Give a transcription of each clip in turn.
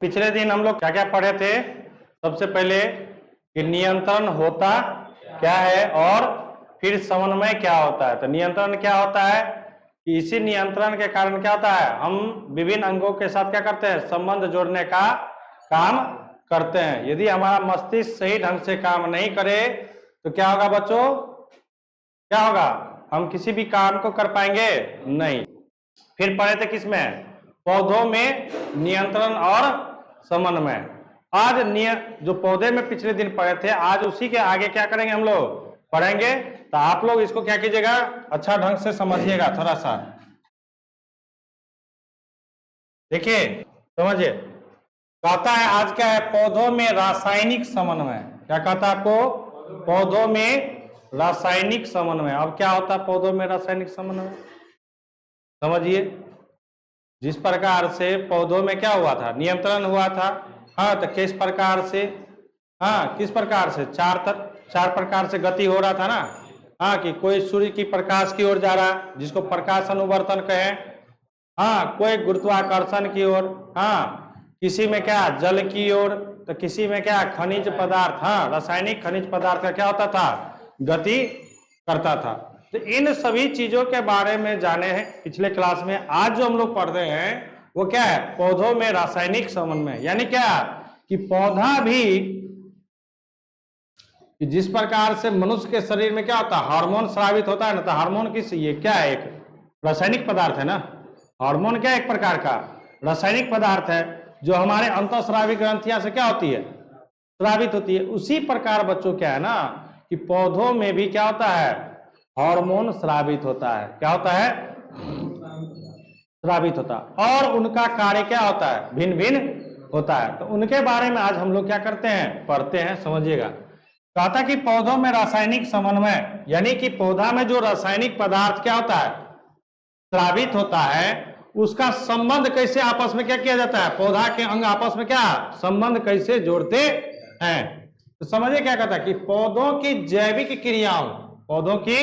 पिछले दिन हम लोग क्या क्या पढ़े थे। सबसे पहले कि नियंत्रण होता क्या है और फिर समन्वय क्या होता है। तो नियंत्रण क्या होता है कि इसी नियंत्रण के कारण क्या होता है, हम विभिन्न अंगों के साथ क्या करते हैं, संबंध जोड़ने का काम करते हैं। यदि हमारा मस्तिष्क सही ढंग से काम नहीं करे तो क्या होगा बच्चों, क्या होगा, हम किसी भी काम को कर पाएंगे नहीं। फिर पढ़े थे किसमें, पौधों में नियंत्रण और समन्वय। आज जो पौधे में पिछले दिन पढ़े थे, आज उसी के आगे क्या करेंगे, हम लोग पढ़ेंगे। तो आप लोग इसको क्या कीजिएगा, अच्छा ढंग से समझिएगा। थोड़ा सा देखिए, समझिए। कहता है आज क्या है, पौधों में रासायनिक समन्वय। क्या कहता है आपको, पौधों में रासायनिक समन्वय। अब क्या होता है पौधों में रासायनिक समन्वय, समझिए। जिस प्रकार से पौधों में क्या हुआ था, नियंत्रण हुआ था। हाँ, तो किस प्रकार से, हाँ किस प्रकार से, चार प्रकार से गति हो रहा था ना। हाँ, कि कोई सूर्य की प्रकाश की ओर जा रहा, जिसको प्रकाश अनुवर्तन कहें। हाँ, कोई गुरुत्वाकर्षण की ओर। हाँ, किसी में क्या जल की ओर, तो किसी में क्या खनिज पदार्थ। हाँ, रासायनिक खनिज पदार्थ का क्या होता था, गति करता था। तो इन सभी चीजों के बारे में जाने हैं पिछले क्लास में। आज जो हम लोग पढ़ रहे हैं वो क्या है, पौधों में रासायनिक समन्वय। यानी क्या कि पौधा भी, कि जिस प्रकार से मनुष्य के शरीर में क्या होता है, हार्मोन स्रावित होता है ना। तो हार्मोन किस, ये क्या है, एक रासायनिक पदार्थ है ना। हार्मोन क्या एक प्रकार का रासायनिक पदार्थ है, जो हमारे अंतःस्रावी ग्रंथियां से क्या होती है, स्रावित होती है। उसी प्रकार बच्चों क्या है ना, कि पौधों में भी क्या होता है, हार्मोन स्रावित होता है। क्या होता है, स्रावित होता है। और उनका कार्य क्या होता है, भिन्न भिन्न होता है। तो उनके बारे में आज हम लोग क्या करते हैं, पढ़ते हैं, समझिएगा। कहता कि पौधों में रासायनिक समन्वय, यानी कि पौधा में जो रासायनिक पदार्थ क्या होता है, स्रावित होता है, उसका संबंध कैसे आपस में क्या किया जाता है, पौधा के अंग आपस में क्या संबंध कैसे जोड़ते हैं। तो समझिए क्या कहता है कि पौधों की जैविक क्रियाओं, पौधों की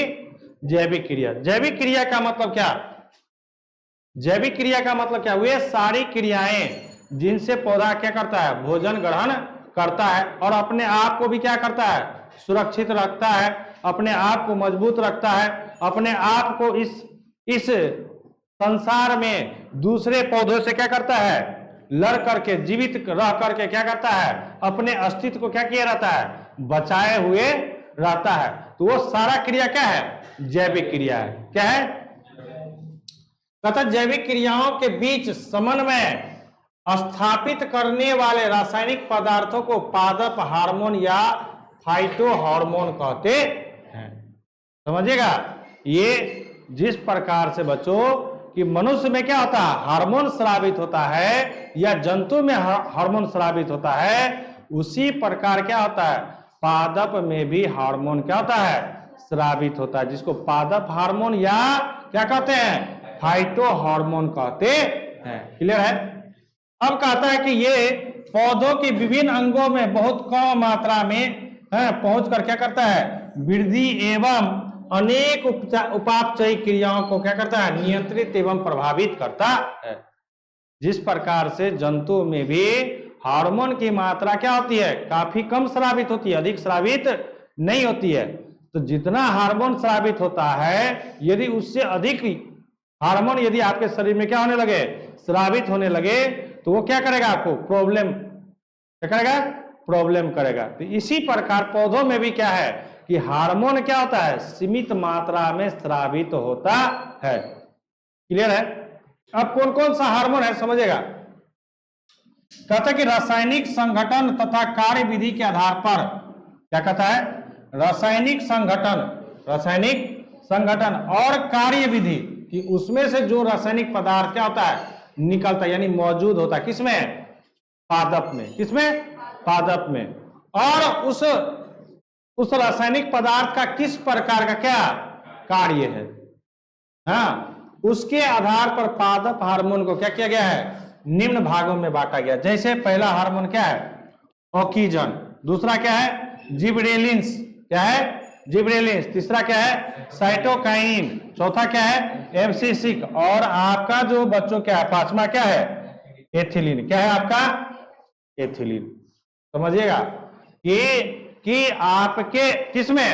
जैविक क्रिया। जैविक क्रिया का मतलब क्या, जैविक क्रिया का मतलब क्या, वे सारी क्रियाएं जिनसे पौधा क्या करता है, भोजन ग्रहण करता है और अपने आप को भी क्या करता है, सुरक्षित रखता है, अपने आप को मजबूत रखता है, अपने आप को इस संसार में दूसरे पौधों से क्या करता है, लड़ करके, जीवित रह करके क्या करता है, अपने अस्तित्व को क्या किया रहता है, बचाए हुए रहता है। तो वो सारा क्रिया क्या है, जैविक क्रिया है। क्या है, तथा जैविक क्रियाओं के बीच समन्वय स्थापित करने वाले रासायनिक पदार्थों को पादप हार्मोन या फाइटो हार्मोन कहते हैं। समझिएगा, ये जिस प्रकार से बच्चों कि मनुष्य में क्या होता है, हार्मोन स्रावित होता है, या जंतु में हार्मोन स्रावित होता है, उसी प्रकार क्या होता है, पादप में भी हार्मोन क्या होता है, स्रावित होता है, जिसको पादप हार्मोन या क्या कहते हैं, फाइटो हार्मोन कहते हैं। क्लियर है। अब कहता है कि ये पौधों की विभिन्न अंगों में बहुत कम मात्रा में पहुंच कर क्या करता है, वृद्धि एवं अनेक उपापचयी क्रियाओं को क्या करता है, नियंत्रित एवं प्रभावित करता है। जिस प्रकार से जंतु में भी हार्मोन की मात्रा क्या होती है, काफी कम स्रावित होती है, अधिक स्रावित नहीं होती है। तो जितना हार्मोन स्रावित होता है, यदि उससे अधिक हार्मोन यदि आपके शरीर में क्या होने लगे, स्रावित होने लगे, तो वो क्या करेगा, आपको प्रॉब्लम, क्या करेगा, प्रॉब्लम करेगा। तो इसी प्रकार पौधों में भी क्या है कि हार्मोन क्या होता है, सीमित मात्रा में स्रावित होता है। क्लियर है। अब कौन कौन सा हार्मोन है समझिएगा। कहता है कि रासायनिक संगठन तथा कार्य विधि के आधार पर, क्या कहता है, रासायनिक संगठन और कार्य विधि, कि उसमें से जो रासायनिक पदार्थ क्या होता है, निकलता है, यानी मौजूद होता है, किसमें, पादप में। किसमें, पादप में। और उस रासायनिक पदार्थ का किस प्रकार का क्या कार्य है, हाँ, उसके आधार पर पादप हार्मोन को क्या किया गया है, निम्न भागों में बांटा गया। जैसे पहला हार्मोन क्या है, ऑक्सीजन। दूसरा क्या है, जिबरेलिन्स। क्या है, जिबरेलिन्स। तीसरा क्या है, साइटोकाइन। चौथा क्या है, एब्सिसिक। और आपका जो बच्चों क्या है, पांचवा क्या है, एथिलीन। क्या है आपका, एथिलीन। समझिएगा कि आपके किसमें,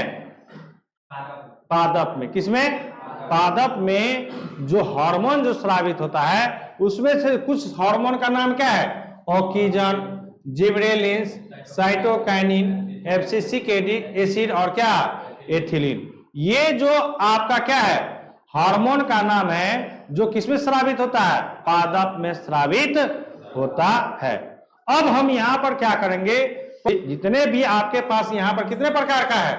पादप में, किसमें, पादप में जो हार्मोन जो स्रावित होता है उसमें से कुछ हार्मोन का नाम क्या है, oxygen, gibberellins, cytokinin, abscisic acid और क्या, एथिलीन। ये जो आपका क्या है हार्मोन का नाम है जो किसमें स्रावित होता है, पादप में स्रावित होता है। अब हम यहां पर क्या करेंगे, जितने भी आपके पास यहां पर कितने प्रकार का है,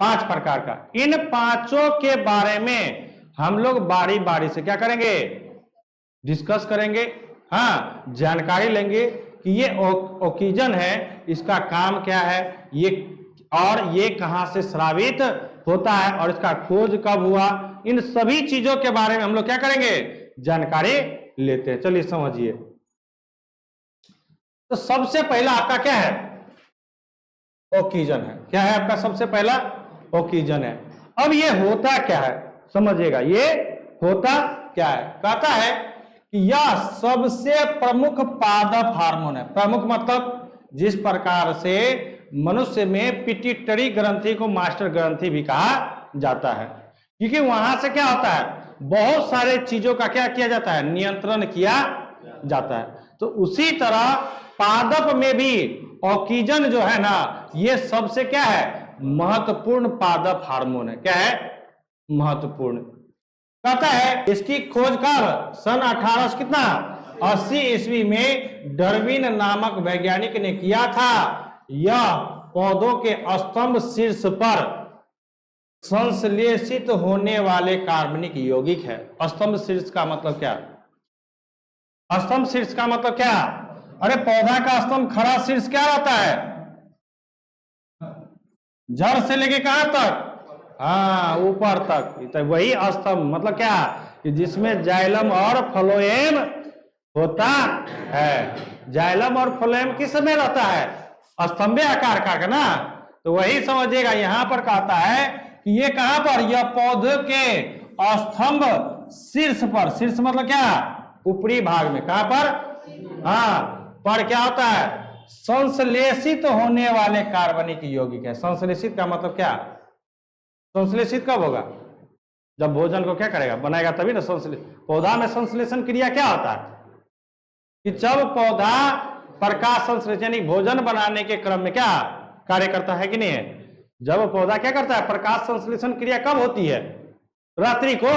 5 प्रकार का, इन पांचों के बारे में हम लोग बारी बारी से क्या करेंगे, डिस्कस करेंगे। हाँ, जानकारी लेंगे कि ये ऑक्सीजन है, इसका काम क्या है, ये और ये कहां से स्रावित होता है और इसका खोज कब हुआ, इन सभी चीजों के बारे में हम लोग क्या करेंगे, जानकारी लेते हैं। चलिए समझिए। तो सबसे पहला आपका क्या है, ऑक्सीजन है। क्या है आपका सबसे पहला, ऑक्सीजन है। अब ये होता क्या है समझिएगा, ये होता क्या है, कहता है कि यह सबसे प्रमुख पादप हार्मोन है। प्रमुख मतलब जिस प्रकार से मनुष्य में पिट्यूटरी ग्रंथि को मास्टर ग्रंथि भी कहा जाता है, क्योंकि वहां से क्या होता है, बहुत सारे चीजों का क्या किया जाता है, नियंत्रण किया जाता है। तो उसी तरह पादप में भी ऑक्सीजन जो है ना, ये सबसे क्या है, महत्वपूर्ण पादप हार्मोन है। क्या है, महत्वपूर्ण। कहता है इसकी खोज कब, सन 18 कितना 80 ईस्वी में डार्विन नामक वैज्ञानिक ने किया था। यह पौधों के स्तंभ शीर्ष पर संश्लेषित होने वाले कार्बनिक यौगिक है। स्तंभ शीर्ष का मतलब क्या, स्तंभ शीर्ष का मतलब क्या, अरे पौधा का स्तंभ खड़ा शीर्ष क्या रहता है, जड़ से लेके कहां तक, हाँ ऊपर तक, तो वही स्तंभ मतलब क्या, कि जिसमें जाइलम और फ्लोएम होता है। जाइलम और फ्लोएम किस में रहता है, स्तंभे आकार का ना। तो वही समझिएगा, यहां पर कहता है कि ये कहां पर, यह पौधे के स्तंभ शीर्ष पर, शीर्ष मतलब क्या, ऊपरी भाग में, कहां पर, हाँ पर क्या होता है, संश्लेषित होने वाले कार्बनिक यौगिक है। संश्लेषित का मतलब क्या, संश्लेषित कब होगा, जब भोजन को क्या करेगा, बनाएगा तभी ना संश्लेषण। पौधा में संश्लेषण क्रिया क्या होता है, कि जब पौधा प्रकाश संश्लेषण भोजन बनाने के क्रम में क्या कार्य करता है कि नहीं है, जब पौधा क्या करता है, प्रकाश संश्लेषण क्रिया कब होती है, रात्रि को,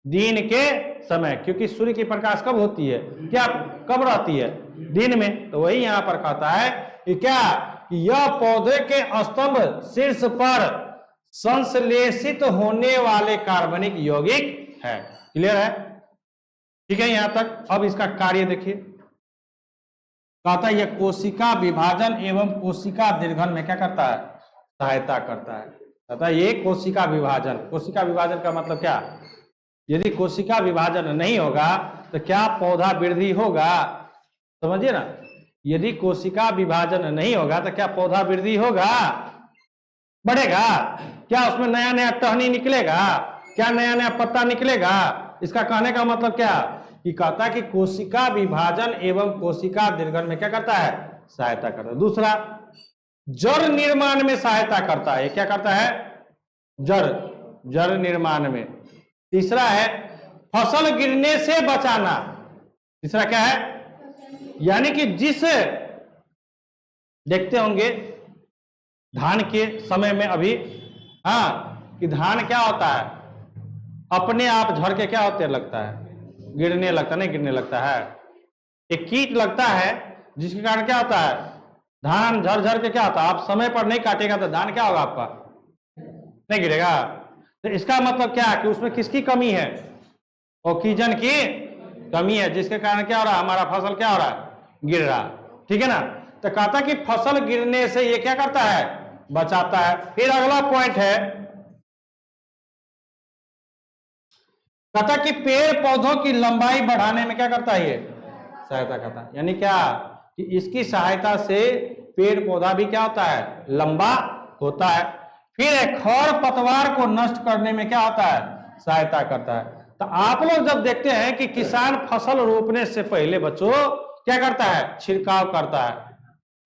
दिन के समय, क्योंकि सूर्य की प्रकाश कब होती है, क्या कब रहती है, दिन में। तो वही यहां पर कहता है कि क्या, कि यह पौधे के स्तंभ शीर्ष पर संश्लेषित होने वाले कार्बनिक यौगिक है। क्लियर है, ठीक है यहां तक। अब इसका कार्य देखिए, कहता है यह कोशिका विभाजन एवं कोशिका दीर्घन में क्या करता है, सहायता करता है। कहता है ये कोशिका विभाजन, कोशिका विभाजन का मतलब क्या, यदि कोशिका विभाजन नहीं होगा तो क्या पौधा वृद्धि होगा, समझिए ना। यदि कोशिका विभाजन नहीं होगा तो क्या पौधा वृद्धि होगा, बढ़ेगा, क्या उसमें नया नया टहनी निकलेगा, क्या नया नया पत्ता निकलेगा। इसका कहने का मतलब क्या, कि कहता है कि कोशिका विभाजन एवं कोशिका दीर्घन में क्या करता है, सहायता करता है। दूसरा, जड़ निर्माण में सहायता करता है। क्या करता है, जड़ निर्माण में। तीसरा है फसल गिरने से बचाना। तीसरा क्या है, यानी कि जिस, देखते होंगे धान के समय में अभी, हाँ, कि धान क्या होता है, अपने आप झड़ के क्या होते लगता है, गिरने लगता, नहीं गिरने लगता है, एक कीट लगता है जिसके कारण क्या होता है, धान झड़ के क्या होता है, आप समय पर नहीं काटेगा तो धान क्या होगा आपका, नहीं गिरेगा। तो इसका मतलब क्या है, कि उसमें किसकी कमी है, ऑक्सीजन की कमी है, जिसके कारण क्या हो रहा है, हमारा फसल क्या हो रहा है, गिर रहा। ठीक है ना। तो कहता कि फसल गिरने से ये क्या करता है, बचाता है। फिर अगला पॉइंट है, कहता कि पेड़ पौधों की लंबाई बढ़ाने में क्या करता है, ये सहायता करता है। यानी क्या, कि इसकी सहायता से पेड़ पौधा भी क्या होता है, लंबा होता है। फिर खर पतवार को नष्ट करने में क्या होता है, सहायता करता है। तो आप लोग जब देखते हैं कि किसान फसल रोपने से पहले बच्चों क्या करता है? छिड़काव करता है।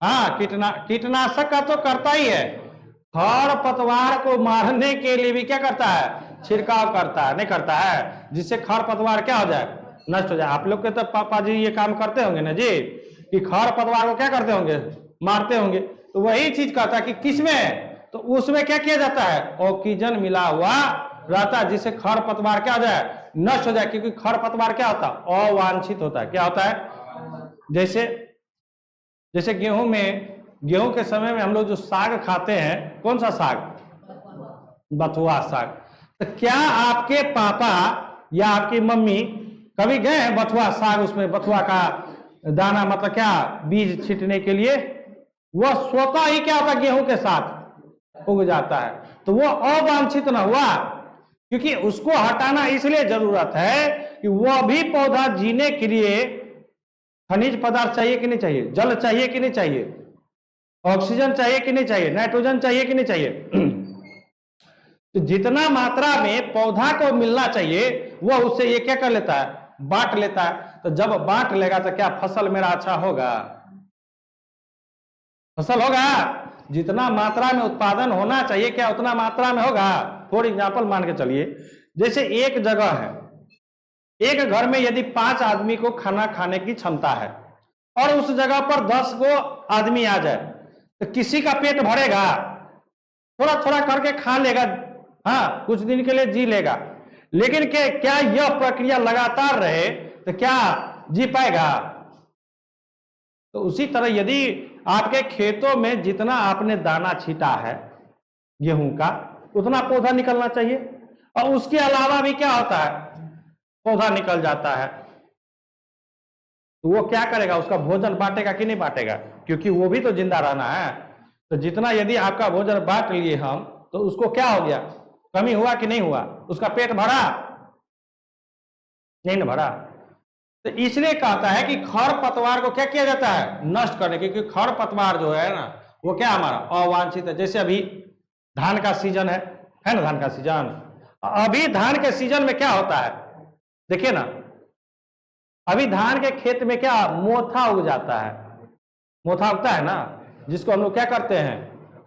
हाँ, कीटनाशक का तो करता ही है, खर पतवार को मारने के लिए भी क्या करता है? छिड़काव करता है, नहीं करता है? जिससे खर पतवार क्या हो जाए? नष्ट हो जाए। आप लोग के तो पापा जी ये काम करते होंगे ना जी, कि खर पतवार को क्या करते होंगे? मारते होंगे। तो वही चीज कहता है कि किसमें? तो उसमें क्या किया जाता है? ऑक्सीजन मिला हुआ रहता है, जिससे खर पतवार क्या हो जाए? नष्ट हो जाए। क्योंकि खर पतवार क्या होता है? अवांछित होता है। क्या होता है? जैसे जैसे गेहूं के समय में हम लोग जो साग खाते हैं, कौन सा साग? बथुआ साग। तो क्या आपके पापा या आपकी मम्मी कभी गए हैं बथुआ साग, उसमें बथुआ का दाना मतलब क्या बीज छींटने के लिए? वह स्वतः ही क्या होता है? गेहूं के साथ उग जाता है। तो वो अवांछित न हुआ, क्योंकि उसको हटाना इसलिए जरूरत है कि वह भी पौधा जीने के लिए खनिज पदार्थ चाहिए कि नहीं चाहिए? जल चाहिए कि नहीं चाहिए? ऑक्सीजन चाहिए कि नहीं चाहिए? नाइट्रोजन चाहिए कि नहीं चाहिए? तो जितना मात्रा में पौधा को मिलना चाहिए वह उससे ये क्या कर लेता है? बांट लेता है। तो जब बांट लेगा तो क्या फसल मेरा अच्छा होगा? फसल होगा? जितना मात्रा में उत्पादन होना चाहिए क्या उतना मात्रा में होगा? फॉर एग्जाम्पल मान के चलिए, जैसे एक जगह है, एक घर में यदि 5 आदमी को खाना खाने की क्षमता है और उस जगह पर 10 को आदमी आ जाए, तो किसी का पेट भरेगा? थोड़ा थोड़ा करके खा लेगा, हाँ, कुछ दिन के लिए जी लेगा। लेकिन क्या यह प्रक्रिया लगातार रहे तो क्या जी पाएगा? तो उसी तरह यदि आपके खेतों में जितना आपने दाना छीटा है गेहूं का, उतना पौधा निकलना चाहिए, और उसके अलावा भी क्या होता है? पौधा निकल जाता है। तो वो क्या करेगा? उसका भोजन बांटेगा कि नहीं बांटेगा? क्योंकि वो भी तो जिंदा रहना है। तो जितना यदि आपका भोजन बांट लिए हम, तो उसको क्या हो गया? कमी हुआ कि नहीं हुआ? उसका पेट भरा? नहीं ना भरा। तो इसलिए कहता है कि खर पतवार को क्या किया जाता है? नष्ट करने। क्योंकि खर पतवार जो है ना, वो क्या हमारा अवांछित है। जैसे अभी धान का सीजन है ना, धान का सीजन। अभी धान के सीजन में क्या होता है? देखिए ना, अभी धान के खेत में क्या मोथा उग जाता है? मोथा उगता है ना, जिसको हम लोग क्या करते हैं?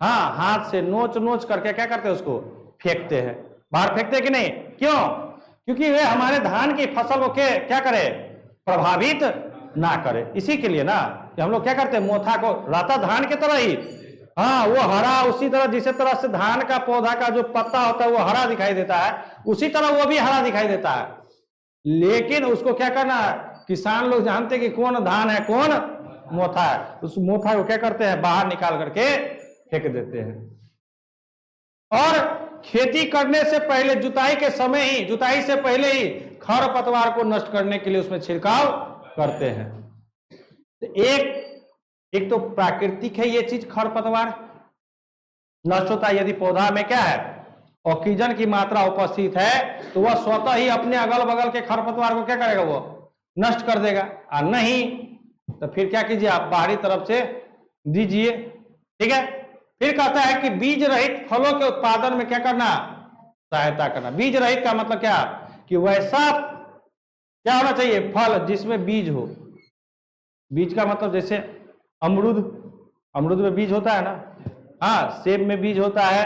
हाँ, हाथ से नोच नोच करके क्या करते हैं? उसको फेंकते हैं, बाहर फेंकते हैं कि नहीं? क्यों? क्योंकि वे हमारे धान की फसल को क्या करे? प्रभावित ना करे। इसी के लिए ना कि हम लोग क्या करते हैं? मोथा को रहता धान के तरह ही, हाँ, वो हरा, उसी तरह जिस तरह से धान का पौधा का जो पत्ता होता है वो हरा दिखाई देता है, उसी तरह वो भी हरा दिखाई देता है। लेकिन उसको क्या करना है? किसान लोग जानते हैं कि कौन धान है, कौन मोथा है। उस मोथा को क्या करते हैं? बाहर निकाल करके फेंक देते हैं। और खेती करने से पहले, जुताई से पहले ही खर पतवार को नष्ट करने के लिए उसमें छिड़काव करते हैं। तो एक तो प्राकृतिक है ये चीज, खर पतवार नष्ट होता है यदि पौधा में क्या है? ऑक्सीजन की मात्रा उपस्थित है, तो वह स्वतः ही अपने अगल बगल के खरपतवार को क्या करेगा? वो नष्ट कर देगा। और नहीं तो फिर क्या कीजिए? आप बाहरी तरफ से दीजिए। ठीक है। फिर कहता है कि बीज रहित फलों के उत्पादन में क्या करना? सहायता करना। बीज रहित का मतलब क्या? कि वैसा क्या होना चाहिए? फल जिसमें बीज हो। बीज का मतलब जैसे अमरूद में बीज होता है ना, हाँ, सेब में बीज होता है,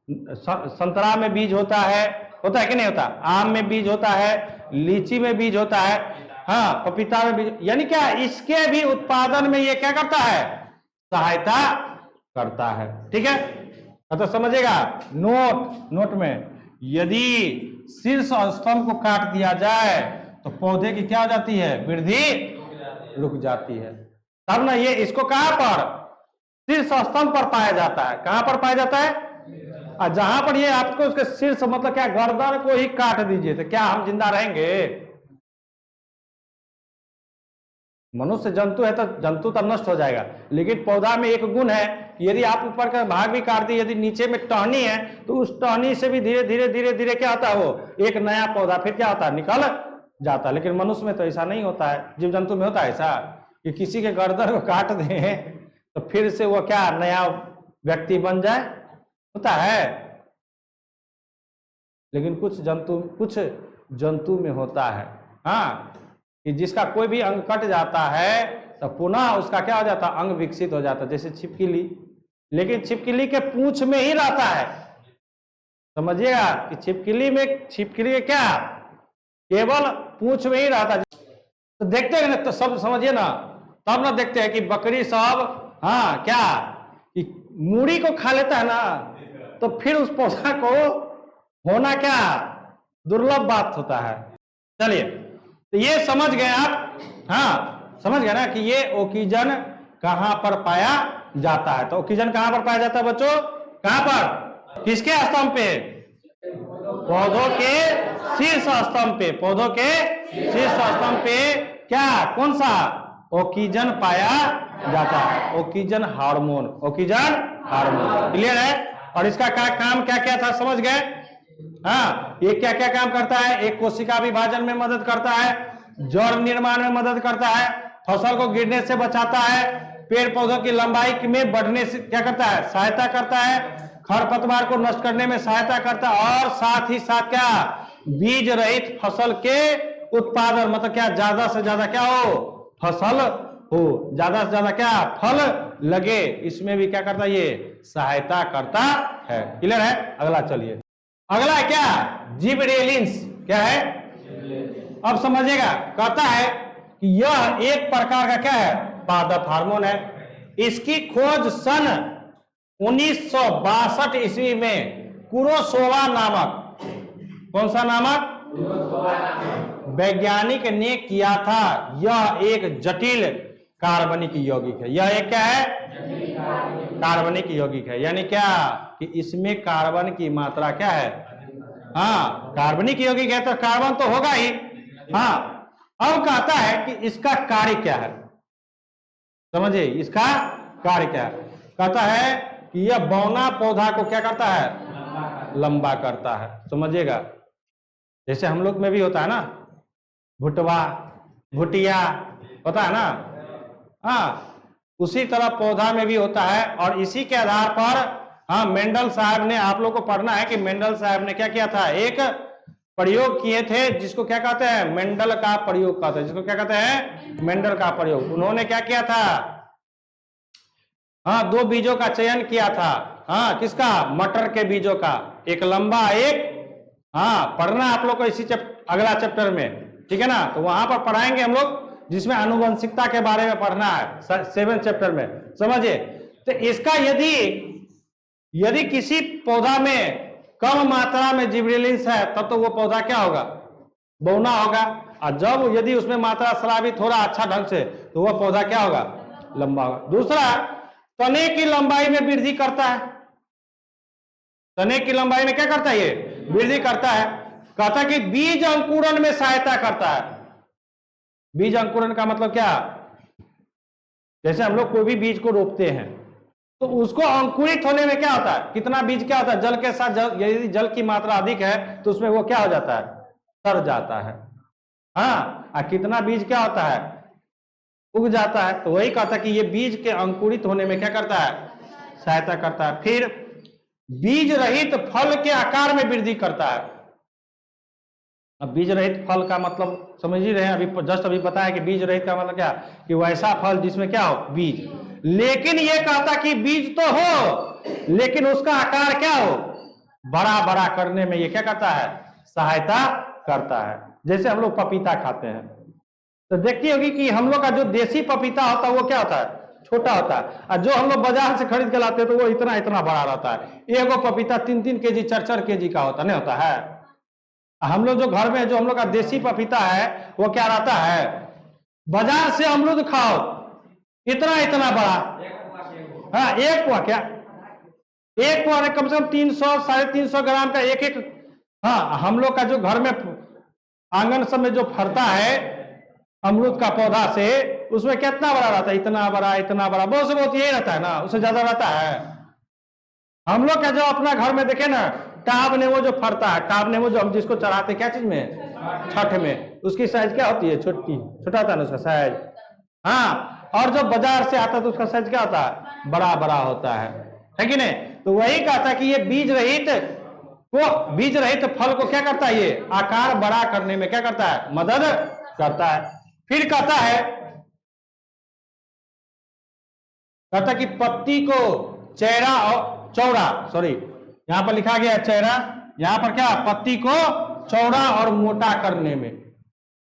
संतरा में बीज होता है कि नहीं होता? आम में बीज होता है, लीची में बीज होता है, हाँ, पपीता में बीज। यानी क्या इसके भी उत्पादन में ये क्या करता है? सहायता करता है। ठीक है, तो समझिएगा। नोट में यदि शीर्ष स्तंभ को काट दिया जाए तो पौधे की क्या हो जाती है? वृद्धि रुक जाती है। तब ना ये इसको कहां पर? शीर्ष स्तंभ पर पाया जाता है। कहां पर पाया जाता है? और जहां पर ये आपको उसके शीर्ष मतलब क्या गर्दन को ही काट दीजिए तो क्या हम जिंदा रहेंगे? मनुष्य जंतु है तो जंतु तो नष्ट हो जाएगा, लेकिन पौधा में एक गुण है, यदि आप ऊपर का भाग भी काट दिए, यदि नीचे में टहनी है तो उस टहनी से भी धीरे धीरे धीरे धीरे क्या होता है? वो एक नया पौधा फिर क्या होता है? निकल जाता है। लेकिन मनुष्य में तो ऐसा नहीं होता है। जीव जंतु में होता है ऐसा कि किसी के गर्दन को काट दें तो फिर से वो क्या नया व्यक्ति बन जाए? होता है। लेकिन कुछ जंतु में होता है। हाँ, कि जिसका कोई भी अंग कट जाता है तो पुनः उसका क्या हो जाता है, अंग विकसित हो जाता है, जैसे छिपकली। लेकिन छिपकली के पूंछ में ही रहता है, समझिएगा कि छिपकली के क्या केवल पूंछ में ही रहता है। तो देखते हैं ना, तो सब समझिए ना, तब ना देखते हैं कि बकरी सब हाँ क्या कि मूड़ी को खा लेता है ना, तो फिर उस पौधा को होना क्या दुर्लभ बात होता है। चलिए, तो ये समझ गए आप, हाँ समझ गए ना कि ये ऑक्सीजन कहां पर पाया जाता है। तो ऑक्सीजन कहां पर पाया जाता है बच्चों, कहां पर, किसके स्तंभ पे, पौधों के शीर्ष स्तंभ पे, पौधों के शीर्ष स्तंभ पे क्या, कौन सा, ऑक्सीजन पाया जाता है, oxygen hormone, oxygen hormone. Clear है। और इसका काम क्या क्या था समझ गए, हाँ ये क्या क्या काम करता है, एक कोशिका विभाजन में मदद करता है, जड़ निर्माण में मदद करता है, फसल को गिरने से बचाता है, पेड़ पौधों की लंबाई में बढ़ने से क्या करता है, सहायता करता है, खरपतवार को नष्ट करने में सहायता करता है, और साथ ही साथ क्या, बीज रहित फसल के उत्पादन, मतलब क्या ज्यादा से ज्यादा क्या हो, फसल हो, ज्यादा से ज्यादा क्या फल लगे, इसमें भी क्या करता है, ये सहायता करता है। क्लियर है। अगला चलिए, अगला है क्या, जिबरेलिंस। क्या है, अब समझिएगा, कहता है कि यह एक प्रकार का क्या है, पादप हार्मोन है। इसकी खोज सन 1962 ईस्वी में कुरोसोवा नामक, कौन सा नामक, वैज्ञानिक ने किया था। यह एक जटिल कार्बनिक यौगिक है। यह एक क्या है, कार्बनिक यौगिक है, यानी क्या कि इसमें कार्बन की मात्रा क्या है, हाँ कार्बनिक यौगिक है तो कार्बन तो होगा ही। हाँ अब कहता है कि इसका कार्य क्या है, समझिए इसका कार्य क्या है। कहता है कि यह बौना पौधा को क्या करता है, लंबा करता है। समझिएगा, जैसे हम लोग में भी होता है ना, भुटवा भुटिया होता है ना, हाँ उसी तरह पौधा में भी होता है। और इसी के आधार पर हाँ मेंडल साहब ने, आप लोग को पढ़ना है कि मेंडल साहब ने क्या किया था, एक प्रयोग किए थे जिसको क्या कहते हैं, मेंडल का प्रयोग कहते हैं, जिसको क्या कहते हैं, मेंडल का प्रयोग। उन्होंने क्या किया था, हाँ दो बीजों का चयन किया था, हाँ किसका, मटर के बीजों का, एक लंबा एक, हाँ पढ़ना आप लोग को इसी अगला चैप्टर में, ठीक है ना। तो वहां पर पढ़ाएंगे हम लोग, जिसमें आनुवंशिकता के बारे में पढ़ना है 7 चैप्टर में, समझिए। तो इसका यदि किसी पौधा में कम मात्रा में जिबरेलिंस है तब तो वो पौधा क्या होगा, बौना होगा। और जब यदि उसमें मात्रा स्रावित हो रहा अच्छा ढंग से तो वह पौधा क्या होगा, लंबा होगा। दूसरा, तने की लंबाई में वृद्धि करता है। तने की लंबाई में क्या करता है, ये वृद्धि करता है। कहता है कि बीज अंकुरण में सहायता करता है। बीज अंकुरण का मतलब क्या, जैसे हम लोग कोई भी बीज को रोपते हैं तो उसको अंकुरित होने में क्या होता है, कितना बीज क्या होता है, जल के साथ यदि जल की मात्रा अधिक है तो उसमें वो क्या हो जाता है, सड़ जाता है। हाँ, और कितना बीज क्या होता है, उग जाता है। तो वही कहता है कि ये बीज के अंकुरित होने में क्या करता है, सहायता करता है। फिर बीज रहित फल के आकार में वृद्धि करता है। अब बीज रहित फल का मतलब समझ ही रहे हैं, अभी जस्ट अभी बताया कि बीज रहित का मतलब क्या, कि वैसा फल जिसमें क्या हो, बीज। लेकिन ये कहता कि बीज तो हो लेकिन उसका आकार क्या हो, बड़ा बड़ा करने में ये क्या करता है, सहायता करता है। जैसे हम लोग पपीता खाते हैं तो देखती होगी कि हम लोग का जो देसी पपीता होता है वो क्या होता है, छोटा होता है, और जो हम लोग बाजार से खरीद के लाते हैं तो वो इतना इतना बड़ा रहता है। एगो पपीता 3-3 केजी 4-4 केजी का होता नहीं होता है। हम लोग जो घर में जो हम लोग का देसी पपीता है वो क्या रहता है, बाजार से अमरूद खाओ इतना इतना बड़ा, हाँ एक पोआ क्या, एक पोआ कम से कम 300-350 ग्राम का एक एक। हाँ हम लोग का जो घर में आंगन सब में जो फरता है अमरूद का पौधा से, उसमें कितना बड़ा रहता है, इतना बड़ा इतना बड़ा, बहुत से बहुत यही रहता है ना, उससे ज्यादा रहता है। हम लोग का जो अपना घर में देखे ना टाब नेमो जो फरता है, टाब नेमो जो हम जिसको चढ़ाते क्या चीज में, छठ में, उसकी साइज क्या होती है, छोटा होता है ना उसका साइज। हाँ, और जो बाजार से आता है तो उसका साइज क्या होता है, बड़ा बड़ा होता है कि नहीं। तो वही कहता है कि ये बीज रहित फल को क्या करता है, ये आकार बड़ा करने में क्या करता है, मदद करता है। फिर कहता कि पत्ती को चेहरा और चौड़ा, सॉरी यहां पर लिखा गया चेहरा, यहां पर क्या, पत्ती को चौड़ा और मोटा करने में,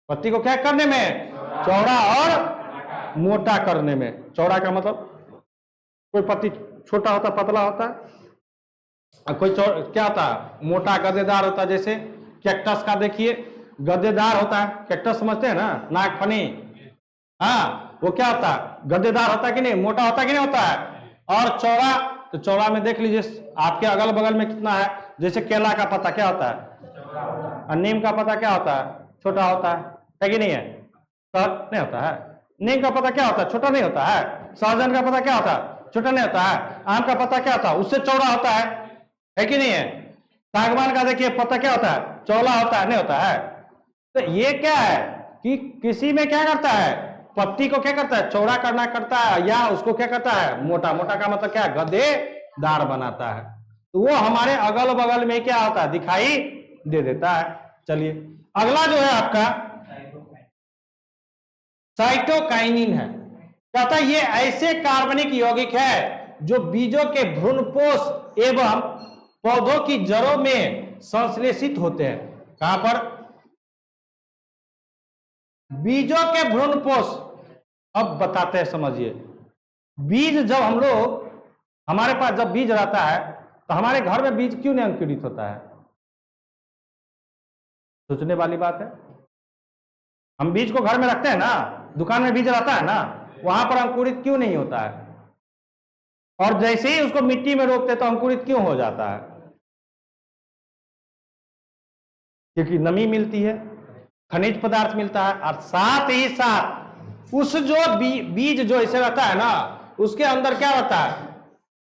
पत्ती को क्या करने में, चौड़ा और मोटा करने में। चौड़ा का मतलब कोई पत्ती छोटा होता, पतला होता है, कोई क्या होता है, मोटा गद्देदार होता है। जैसे कैक्टस का देखिए गद्देदार होता है, कैक्टस समझते हैं ना, नागफनी, हाँ वो क्या होता है, गद्देदार होता है कि नहीं, मोटा होता है कि नहीं होता है। और चौड़ा, तो चौड़ा में देख लीजिए आपके अगल बगल में कितना है, जैसे केला का पत्ता क्या होता है, और नीम का पत्ता क्या होता है, छोटा होता है कि नहीं है, तो नहीं होता है। नीम का पत्ता क्या होता है, छोटा नहीं होता है। सहजन का पत्ता क्या होता है, छोटा नहीं होता है। आम का पत्ता क्या होता है, उससे चौड़ा होता है कि नहीं है। सागवान का देखिए पत्ता क्या होता है, चौड़ा होता है, नहीं होता है। तो ये क्या है कि किसी में क्या करता है, पत्ती को क्या करता है, चौड़ा करना करता है, या उसको क्या करता है, मोटा। मोटा का मतलब क्या है, गद्देदार बनाता है। तो वो हमारे अगल बगल में क्या होता है, दिखाई दे देता है। चलिए अगला जो है आपका साइटोकाइनिन है। कहता है ये ऐसे कार्बनिक यौगिक है जो बीजों के भ्रूणपोष एवं पौधों की जड़ों में संश्लेषित होते हैं। कहां पर, बीजों के भ्रूणपोष। अब बताते हैं, समझिए। बीज जब हम लोग, हमारे पास जब बीज रहता है तो हमारे घर में बीज क्यों नहीं अंकुरित होता है, सोचने वाली बात है। हम बीज को घर में रखते हैं ना, दुकान में बीज रहता है ना, वहां पर अंकुरित क्यों नहीं होता है। और जैसे ही उसको मिट्टी में रोपते तो अंकुरित क्यों हो जाता है, क्योंकि नमी मिलती है, खनिज पदार्थ मिलता है, और साथ ही साथ उस जो बीज जो ऐसे रहता है ना, उसके अंदर क्या रहता है,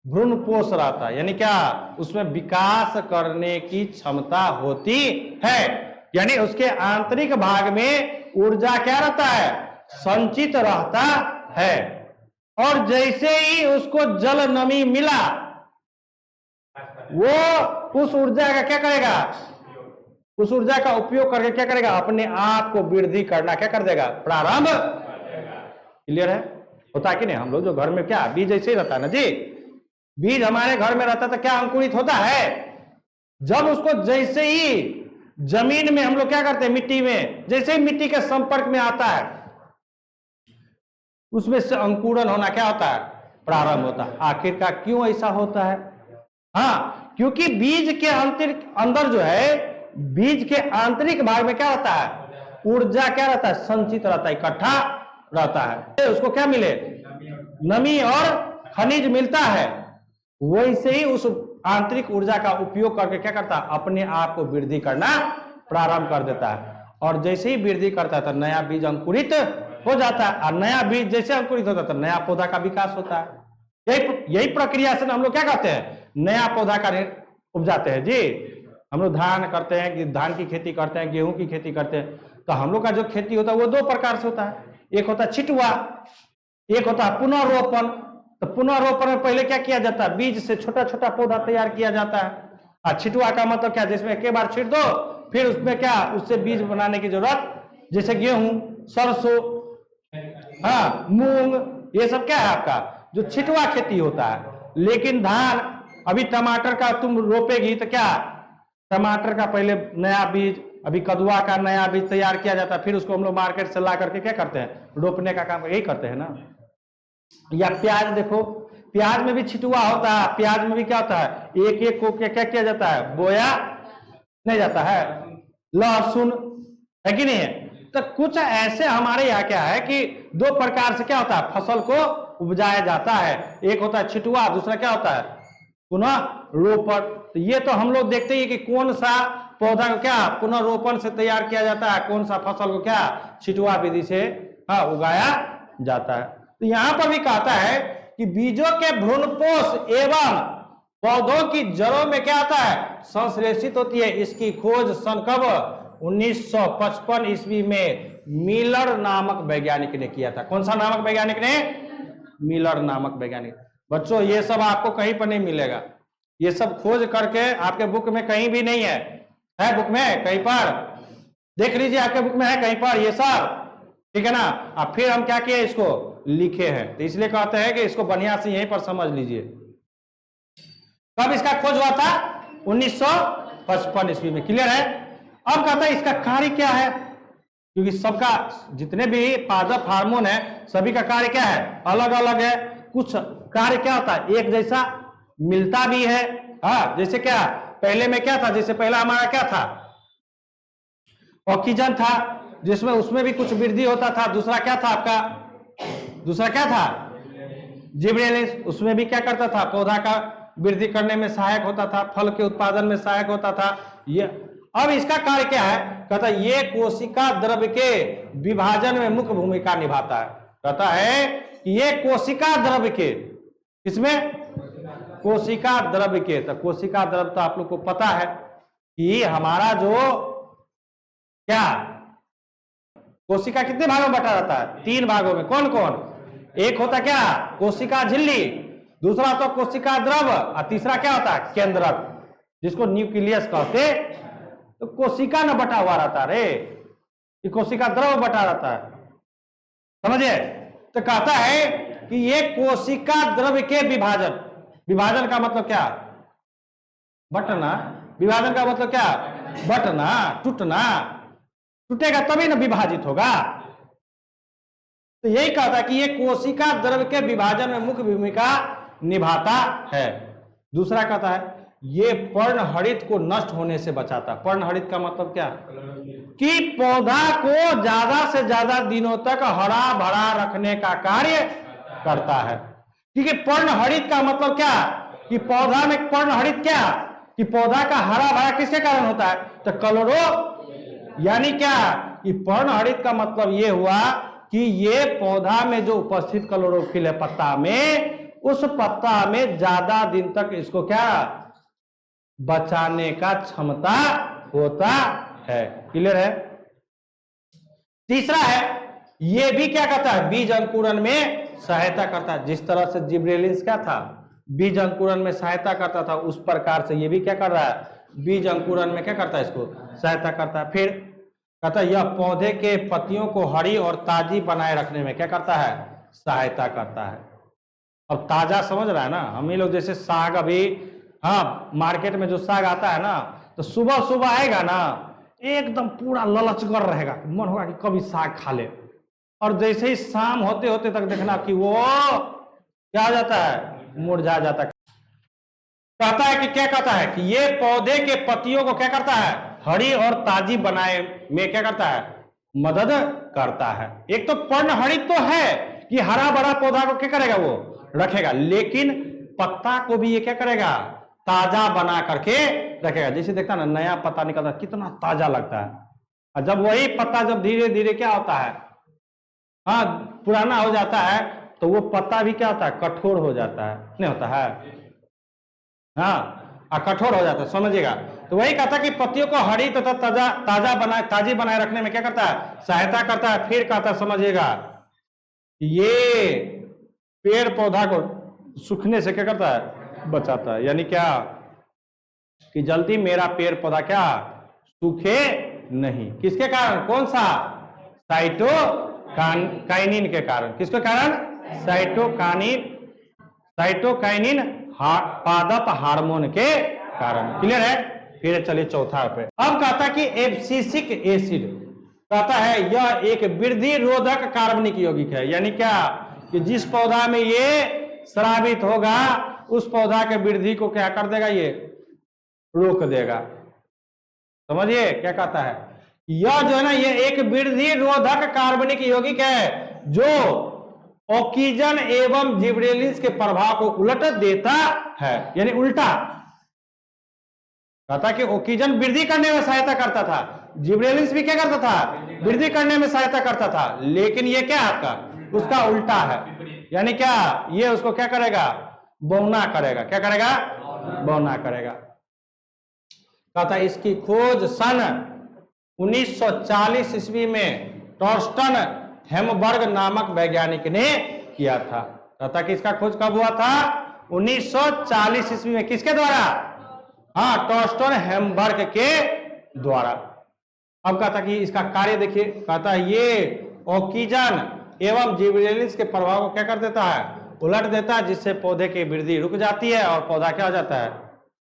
भ्रूणपोष रहता है। यानी क्या, उसमें विकास करने की क्षमता होती है। यानी उसके आंतरिक भाग में ऊर्जा क्या रहता है, संचित रहता है। और जैसे ही उसको जल नमी मिला, वो उस ऊर्जा का क्या करेगा, उस ऊर्जा का उपयोग करके क्या करेगा, अपने आप को वृद्धि करना क्या कर देगा, प्रारंभ। क्लियर है, होता है कि नहीं। हम लोग जो घर में क्या, बीज ऐसे ही रहता है ना जी, बीज हमारे घर में रहता है तो क्या अंकुरित होता है, जब उसको जैसे ही जमीन में हम लोग क्या करते हैं, मिट्टी में, जैसे ही मिट्टी के संपर्क में आता है, उसमें से अंकुरन होना क्या होता है, प्रारंभ होता है। आखिरकार क्यों ऐसा होता है, हाँ, क्योंकि बीज के अंदर जो है, बीज के आंतरिक भाग में क्या होता है, ऊर्जा क्या रहता है, संचित रहता है, इकट्ठा रहता है। उसको क्या मिले, नमी और खनिज मिलता है। वैसे ही उस आंतरिक ऊर्जा का उपयोग करके क्या करता है, अपने आप को वृद्धि करना प्रारंभ कर देता है। और जैसे ही वृद्धि करता है तो नया बीज अंकुरित हो जाता है, और नया बीज जैसे अंकुरित होता है तो नया पौधा का विकास होता है। यही प्रक्रिया से हम लोग क्या कहते हैं, नया पौधा का उपजाते हैं जी। हम लोग धान करते हैं, कि धान की खेती करते हैं, गेहूं की खेती करते हैं, तो हम लोग का जो खेती होता है वो दो प्रकार से होता है। एक होता है छिटुआ, एक होता है पुनर्रोपण। तो पुनर्रोपण में पहले क्या किया जाता है, बीज से छोटा छोटा पौधा तैयार किया जाता है। और छिटुआ का मतलब क्या, जिसमें एक बार छिट दो, फिर उसमें क्या, उससे बीज बनाने की जरूरत, जैसे गेहूं, सरसों, हाँ मूंग, ये सब क्या है आपका जो छिटुआ खेती होता है। लेकिन धान, अभी टमाटर का तुम रोपेगी तो क्या, टमाटर का पहले नया बीज, अभी कदुआ का नया बीज तैयार किया जाता है, फिर उसको हम लोग मार्केट से ला करके क्या करते हैं, रोपने का काम यही करते हैं ना। या प्याज देखो, प्याज में भी छिटुआ होता है, प्याज में भी क्या होता है, एक एक को क्या किया जाता है, बोया नहीं जाता है, लहसुन है कि नहीं है। तो कुछ ऐसे हमारे यहाँ क्या है कि दो प्रकार से क्या होता है, फसल को उपजाया जाता है। एक होता है छिटुआ, दूसरा क्या होता है, पुनः रोपण। तो ये तो हम लोग देखते हैं कि कौन सा पौधा को क्या पुनर्रोपण से तैयार किया जाता है, कौन सा फसल को क्या छिटुआ विधि से उगाया जाता है। तो यहां पर भी कहता है कि बीजों के भ्रूणपोष एवं पौधों की जड़ों में क्या आता है, संश्लेषित होती है। इसकी खोज सन कब, 1955 ईस्वी में मिलर नामक वैज्ञानिक ने किया था। कौन सा नामक वैज्ञानिक ने, मिलर नामक वैज्ञानिक। बच्चों ये सब आपको कहीं पर नहीं मिलेगा, ये सब खोज करके आपके बुक में कहीं भी नहीं है। है बुक में कहीं पर, देख लीजिए आपके बुक में है कहीं पर ये सब, ठीक है ना। अब फिर हम क्या किए, इसको लिखे हैं, तो इसलिए कहते हैं कि इसको बढ़िया से यहीं पर समझ लीजिए। कब इसका खोज हुआ था? 1955 ईस्वी में। क्लियर है। अब कहता है इसका कार्य क्या है, क्योंकि सबका जितने भी पादप हार्मोन है सभी का कार्य क्या है, अलग अलग है। कुछ कार्य क्या होता है एक जैसा, मिलता भी है। हाँ, जैसे क्या पहले में क्या था, जैसे पहला हमारा क्या था, ऑक्सीजन था, जिसमें उसमें भी कुछ वृद्धि होता था। दूसरा क्या था आपका, दूसरा क्या था, जिब्रेलिंस, उसमें भी क्या करता था, पौधा का वृद्धि करने में सहायक होता था, फल के उत्पादन में सहायक होता था। ये अब इसका कार्य क्या है, कहता है ये कोशिका द्रव्य के विभाजन में मुख्य भूमिका निभाता है। कहता है कि ये कोशिका द्रव्य के, इसमें कोशिका द्रव्य के, तो कोशिका द्रव्य तो आप लोग को पता है कि हमारा जो क्या कोशिका कितने भागों में बटा रहता है, 3 भागों में। कौन कौन, एक होता क्या कोशिका झिल्ली, दूसरा तो कोशिका द्रव्य, और तीसरा क्या होता है केंद्रक, जिसको न्यूक्लियस कहते। तो कोशिका न बटा हुआ रहता रे, ये कोशिका द्रव्य बटा रहता है, समझे। तो कहता है कि ये कोशिका द्रव्य के विभाजन, विभाजन का मतलब क्या, बटना, विभाजन का मतलब क्या, बटना, टूटना, टूटेगा तभी ना विभाजित होगा। तो यही कहता है कि ये कोशिका द्रव्य के विभाजन में मुख्य भूमिका निभाता है। दूसरा कहता है ये पर्णहरित को नष्ट होने से बचाता है। पर्णहरित का मतलब क्या, कि पौधा को ज्यादा से ज्यादा दिनों तक हरा भरा रखने का कार्य करता है। क्योंकि पर्णहरित का मतलब क्या, कि पौधा में पर्णहरित क्या, कि पौधा का हरा भरा किसके कारण होता है, तो क्लोरो, यानी क्या कि पर्णहरित का मतलब ये हुआ कि ये पौधा में जो उपस्थित क्लोरोफिल है पत्ता में, उस पत्ता में ज्यादा दिन तक इसको क्या बचाने का क्षमता होता है। क्लियर है। तीसरा है ये भी क्या करता है, बीज अंकुरण में सहायता करता है। जिस तरह से जिब्रेलिंस क्या था, बीज अंकुरण में सहायता करता था, उस प्रकार से ये भी क्या कर रहा है, बीज अंकुरण में क्या करता है, इसको सहायता करता है। फिर कहता है यह पौधे के पत्तियों को हरी और ताजी बनाए रखने में क्या करता है, सहायता करता है। अब ताजा समझ रहा है ना, हम ही लोग जैसे साग अभी, हाँ मार्केट में जो साग आता है ना, तो सुबह सुबह आएगा ना एकदम पूरा ललचगर रहेगा, मन होगा कि कभी साग खा ले, और जैसे ही शाम होते होते तक देखना कि वो क्या हो जाता है, मुरझा जाता है। कहता है कि क्या कहता है कि ये पौधे के पत्तियों को क्या करता है, हरी और ताजी बनाए में क्या करता है, मदद करता है। एक तो पर्णहरित तो है कि हरा भरा पौधा को क्या करेगा, वो रखेगा, लेकिन पत्ता को भी ये क्या करेगा, ताजा बना करके रखेगा। जैसे देखता ना नया पत्ता निकलता कितना ताजा लगता है, और जब वही पत्ता जब धीरे धीरे क्या होता है, हाँ पुराना हो जाता है, तो वो पत्ता भी क्या होता है, कठोर हो जाता है, नहीं होता है, हाँ कठोर हो जाता है, समझिएगा। तो वही कहता है कि पत्तियों को हरी तथा ताजी बनाए रखने में क्या करता है, सहायता करता है। फिर कहता है समझिएगा, ये पेड़ पौधा को सूखने से क्या करता है, बचाता है। यानी क्या कि जल्दी मेरा पेड़ पौधा क्या सूखे नहीं, किसके कारण, कौन सा, साइटोकाइनिन के कारण। किसके कारण, साइटोकाइनिन पादप हार्मोन के कारण। क्लियर है। फिर चलिए चौथा पे। अब कहता कि एब्सिसिक एसिड, कहता है यह एक वृद्धि रोधक कार्बनिक यौगिक है। यानी क्या कि जिस पौधा में ये स्रावित होगा उस पौधा के वृद्धि को क्या कर देगा, ये रोक देगा। समझिए क्या कहता है, यह जो है ना ये एक वृद्धि रोधक कार्बनिक यौगिक है जो ऑक्सीजन एवं जिब्रेलिंस के प्रभाव को उलट देता है। यानी उल्टा कहता कि ऑक्सीजन वृद्धि करने में सहायता करता था, जिब्रेलिंस भी क्या करता था, वृद्धि करने में सहायता करता था, लेकिन ये क्या आपका उसका उल्टा है। यानी क्या ये उसको क्या करेगा, बौना करेगा। क्या करेगा, बौना करेगा। कहता इसकी खोज सन 1940 ईस्वी में टॉर्स्टन हेमबर्ग नामक वैज्ञानिक ने किया था। कहता कि इसका खोज कब हुआ था, 1940 ईस्वी में। किसके द्वारा, हाँ टॉर्स्टन हेमबर्ग के द्वारा। अब कहता कि इसका कार्य देखिए, कहता है ये ऑक्सीजन एवं जिबरेलिन्स के प्रभाव को क्या कर देता है, उलट देता है, जिससे पौधे की वृद्धि रुक जाती है और पौधा क्या हो जाता है,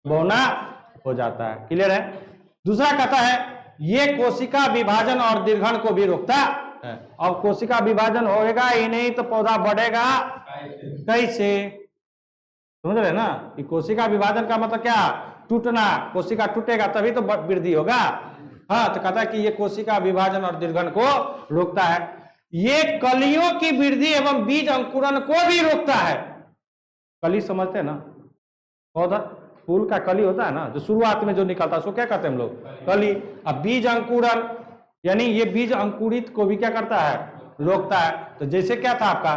बौना हो जाता है। क्लियर है। दूसरा कहता है ये कोशिका विभाजन और दीर्घन को भी रोकता है। अब कोशिका विभाजन होएगा ही नहीं तो पौधा बढ़ेगा कैसे, समझ रहे ना कि कोशिका विभाजन का मतलब क्या, टूटना, कोशिका टूटेगा तभी तो वृद्धि होगा। हाँ, तो कहता है कि ये कोशिका विभाजन और दीर्घन को रोकता है। ये कलियों की वृद्धि एवं बीज अंकुरन को भी रोकता है। कली समझते हैं ना, पौधा फूल का कली होता है ना, जो शुरुआत में जो निकलता है उसको क्या कहते हैं हम लोग, कली। अब बीज अंकुरन यानी ये बीज अंकुरित को भी क्या करता है, रोकता है। तो जैसे क्या था आपका,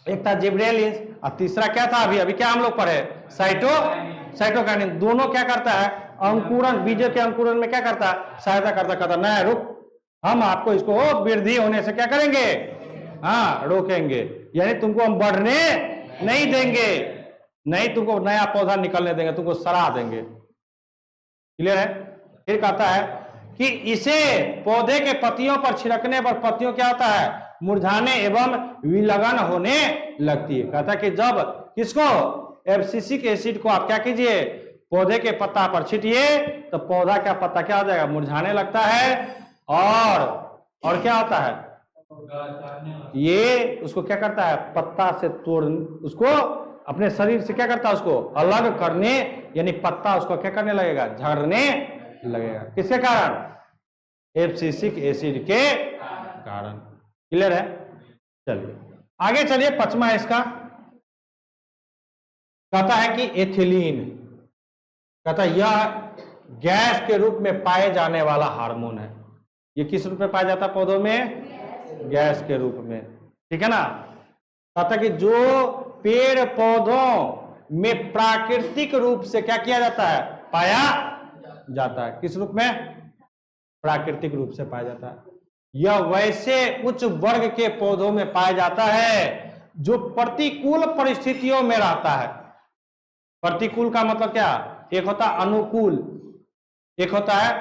एक था जिब्रेलिन्स और तीसरा क्या था, अभी क्या हम लोग पढ़े, साइटोकाइनिन। दोनों क्या करता है, अंकुरन, बीज के अंकुरन में क्या करता है, सहायता करता नहीं रुक, हम आपको इसको वृद्धि होने से क्या करेंगे, हाँ रोकेंगे, यानी तुमको हम बढ़ने नहीं देंगे, नहीं तुमको नया पौधा निकलने देंगे, तुमको सड़ा देंगे। क्लियर है। फिर कहता है कि इसे पौधे के पत्तियों पर छिड़कने पर पत्तियों क्या होता है, मुरझाने एवं विलगन होने लगती है। कहता है कि जब किसको, एब्सिसिक एसिड को आप क्या कीजिए, पौधे के पत्ता पर छिटिए तो पौधा का पत्ता क्या हो जाएगा, मुरझाने लगता है और क्या होता है, ये उसको क्या करता है, पत्ता से तोड़, उसको अपने शरीर से क्या करता है, उसको अलग करने, यानी पत्ता उसको क्या करने लगेगा, झड़ने लगेगा। किसके कारण, एब्सिसिक एसिड के कारण। क्लियर है। चलिए आगे चलिए, पांचवा इसका कहता है कि एथिलीन, कहता है यह गैस के रूप में पाए जाने वाला हार्मोन है। ये किस रूप में पाया जाता है पौधों में, गैस के रूप में, ठीक है ना। कहता है कि जो पेड़ पौधों में प्राकृतिक रूप से क्या किया जाता है, पाया जाता है, किस रूप में, प्राकृतिक रूप से पाया जाता है। यह वैसे उच्च वर्ग के पौधों में पाया जाता है जो प्रतिकूल परिस्थितियों में रहता है। प्रतिकूल का मतलब क्या, एक होता है अनुकूल, एक होता है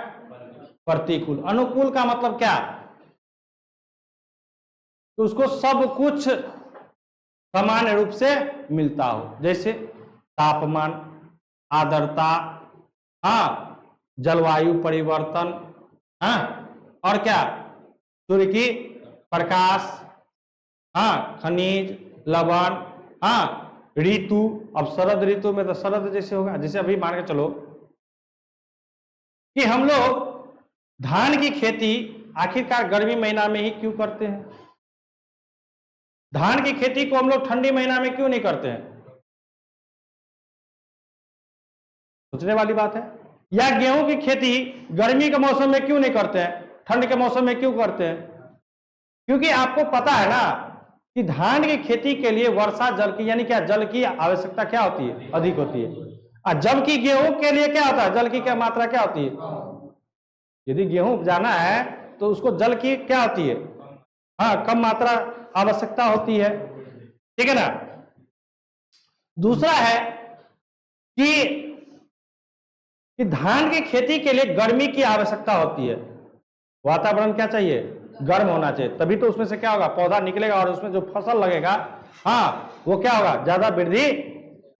प्रतिकूल। अनुकूल का मतलब क्या, तो उसको सब कुछ सामान्य रूप से मिलता हो, जैसे तापमान, आर्द्रता, हाँ, जलवायु परिवर्तन, हाँ, और क्या, सूर्य की प्रकाश, हाँ, खनिज, लवण, हाँ, ऋतु। अब शरद ऋतु में तो शरद जैसे होगा, जैसे अभी मान के चलो कि हम लोग धान की खेती आखिरकार गर्मी महीना में ही क्यों करते हैं, धान की खेती को हम लोग ठंडी महीना में क्यों नहीं करते हैं, सोचने वाली बात है। या गेहूं की खेती गर्मी के मौसम में क्यों नहीं करते हैं, ठंड के मौसम में क्यों करते हैं, क्योंकि आपको पता है ना कि धान की खेती के लिए वर्षा जल की, यानी क्या, जल की आवश्यकता क्या होती है, अधिक होती है। और जबकि गेहूं के लिए क्या होता है, जल की क्या मात्रा क्या होती है, यदि गेहूं उपजाना है तो उसको जल की क्या होती है, हाँ, कम मात्रा आवश्यकता होती है, ठीक है ना। दूसरा है कि धान की खेती के लिए गर्मी की आवश्यकता होती है, वातावरण क्या चाहिए, गर्म होना चाहिए, तभी तो उसमें से क्या होगा, पौधा निकलेगा और उसमें जो फसल लगेगा, हाँ, वो क्या होगा, ज्यादा वृद्धि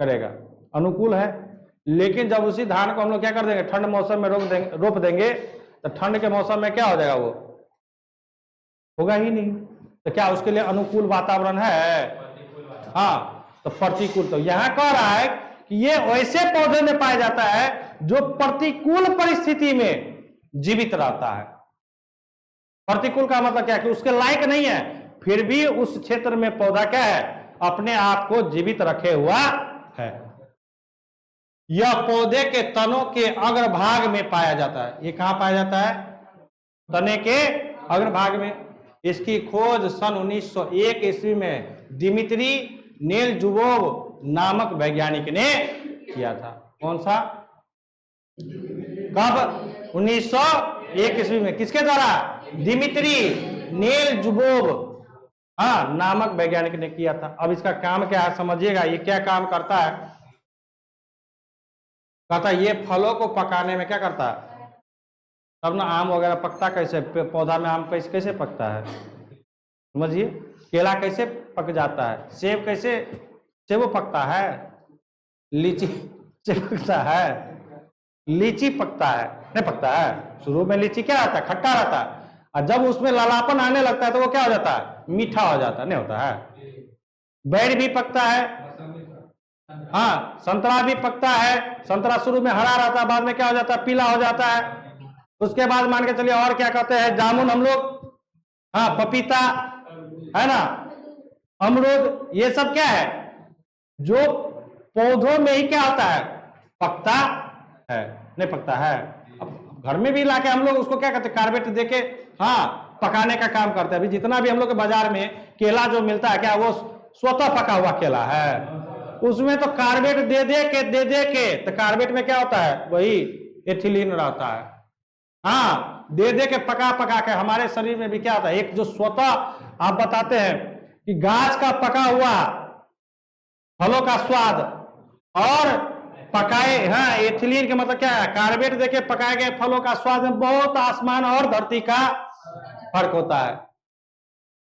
करेगा। अनुकूल है। लेकिन जब उसी धान को हम लोग क्या कर देंगे, ठंड मौसम में रोप देंगे तो ठंड के मौसम में क्या हो जाएगा, वो होगा ही नहीं। तो क्या उसके लिए अनुकूल वातावरण है, हाँ, तो प्रतिकूल। तो यहां कह रहा है कि ये वैसे पौधे में पाया जाता है जो प्रतिकूल परिस्थिति में जीवित रहता है। प्रतिकूल का मतलब क्या है, कि उसके लायक नहीं है, फिर भी उस क्षेत्र में पौधा क्या है, अपने आप को जीवित रखे हुआ है। यह पौधे के तनों के अग्रभाग में पाया जाता है। ये कहां पाया जाता है, तने के अग्रभाग में। इसकी खोज सन 1901 ईस्वी में दिमित्री नेलजुवोव नामक वैज्ञानिक ने किया था। कौन सा, कब, 1901 ईस्वी में, किसके द्वारा, दिमित्री नेलजुवोव, हाँ, नामक वैज्ञानिक ने किया था। अब इसका काम क्या है समझिएगा, ये क्या काम करता है। कहता है ये फलों को पकाने में क्या करता है, तब ना आम वगैरह पकता कैसे, पौधा में आम कैसे पकता है, समझिए, केला कैसे पक जाता है, सेब कैसे सेब पकता है, लीची पकता है, लीची पकता है, नहीं पकता है। शुरू में लीची क्या रहता है, खट्टा रहता है, और जब उसमें लालापन आने लगता है तो वो क्या हो जाता है, मीठा हो जाता है, नहीं होता है। बैर भी पकता है, हाँ, संतरा भी पकता है। संतरा शुरू में हरा रहता है, बाद में क्या हो जाता है, पीला हो जाता है। उसके बाद मान के चलिए और क्या कहते हैं, जामुन हम लोग, हाँ, पपीता है ना, अमरूद, ये सब क्या है, जो पौधों में ही क्या होता है, पकता है, नहीं पकता है। अब घर में भी लाके हम लोग उसको क्या कहते हैं, कार्बेट देके, हाँ, पकाने का काम करते हैं। अभी जितना भी हम लोग के बाजार में केला जो मिलता है, क्या वो स्वतः पका हुआ केला है, उसमें तो कार्बेट दे दे के तो कार्बेट में क्या होता है, वही एथिलीन रहता है। हाँ, दे के पका के हमारे शरीर में भी क्या होता है, एक जो स्वतः आप बताते हैं कि गाछ का पका हुआ फलों का स्वाद और पकाए, हाँ, एथिलीन के मतलब क्या है, कार्बेट देके पकाए गए फलों का स्वाद में बहुत आसमान और धरती का फर्क होता है।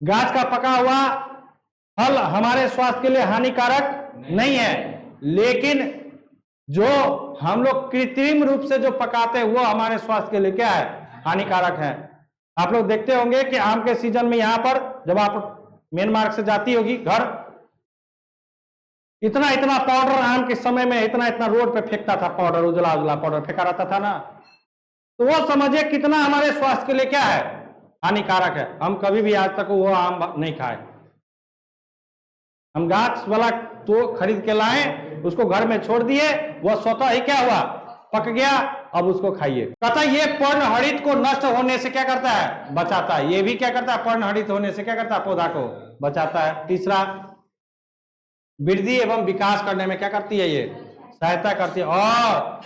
गाछ का पका हुआ फल हमारे स्वास्थ्य के लिए हानिकारक नहीं है, लेकिन जो हम लोग कृत्रिम रूप से जो पकाते हैं वो हमारे स्वास्थ्य के लिए क्या है, हानिकारक है। आप लोग देखते होंगे कि आम के सीजन में यहां पर जब आप मेन मार्ग से जाती होगी घर, इतना इतना पाउडर आम के समय में इतना इतना रोड पे फेंकता था, पाउडर, उजला उजला पाउडर फेंका रहता था ना, तो वो समझिए कितना हमारे स्वास्थ्य के लिए क्या है, हानिकारक है। हम कभी भी आज तक वो आम नहीं खाए, हम गाछ वाला तो खरीद के लाए, उसको घर में छोड़ दिए, वो स्वतः ही क्या हुआ, पक गया, अब उसको खाइए। कहता है ये पर्णहरित को नष्ट होने से क्या करता है, बचाता है। ये भी क्या करता है, पर्णहरित होने से क्या करता है, पौधा को बचाता है। तीसरा, वृद्धि एवं विकास करने में क्या करती है, ये सहायता करती है। और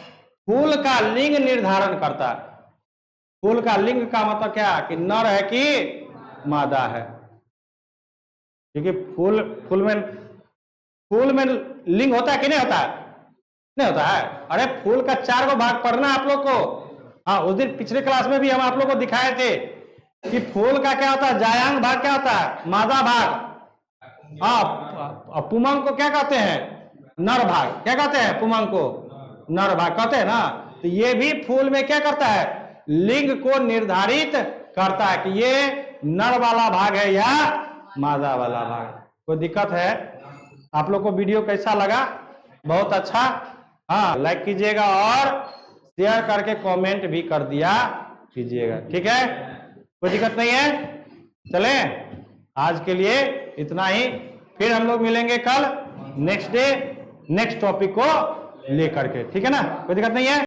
फूल का लिंग निर्धारण करता है। फूल का लिंग का मतलब क्या, कि नर है कि मादा है, क्योंकि फूल में लिंग होता है कि नहीं होता है, नहीं होता है। अरे फूल का 4 गो भाग पढ़ना आप लोग को, हाँ, उस दिन पिछले क्लास में भी हम आप लोग को दिखाए थे कि फूल का क्या होता है, जायांग भाग क्या होता है, मादा भाग, हाँ, पुमंग को क्या कहते हैं, नर भाग, क्या कहते हैं, पुमंग को नर भाग कहते हैं ना। तो ये भी फूल में क्या करता है, लिंग को निर्धारित करता है कि ये नर वाला भाग है या मादा वाला भाग। कोई दिक्कत है? आप लोग को वीडियो कैसा लगा? बहुत अच्छा, हाँ, लाइक कीजिएगा और शेयर करके कमेंट भी कर दिया कीजिएगा, ठीक है, कोई दिक्कत नहीं है। चलें, आज के लिए इतना ही, फिर हम लोग मिलेंगे कल नेक्स्ट डे नेक्स्ट टॉपिक को लेकर के, ठीक है ना, कोई दिक्कत नहीं है।